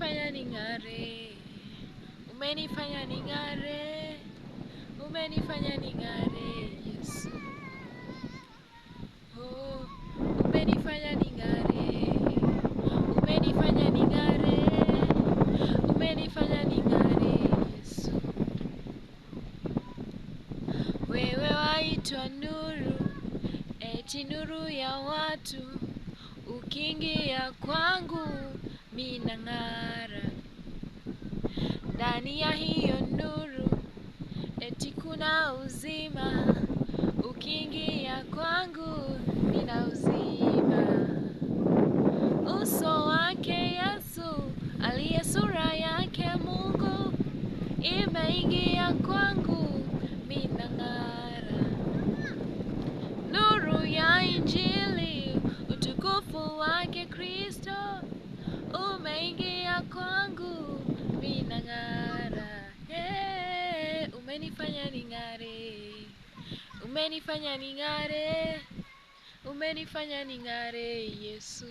umenifanya ning'are, umenifanya ning'are, umenifanya ning'are Yesu. Oh, umenifanya ning'are, umenifanya ning'are, umenifanya ning'are Yesu. Wewe waitwa nuru, eti nuru ya watu, ukiingia kwangu mina ng'ara. Ndani ya hiyo nuru eti kuna uzima, ukiingia kwangu mina uzima. Uso wake Yesu, aliye sura yake Mungu, imeingia kwangu mina ng'ara. Nuru ya Injili, utukufu wake Kristo, umeingia kwangu mina ng'ara. Hey, umenifanya ning'are, umenifanya ning'are, umenifanya ning'are Yesu.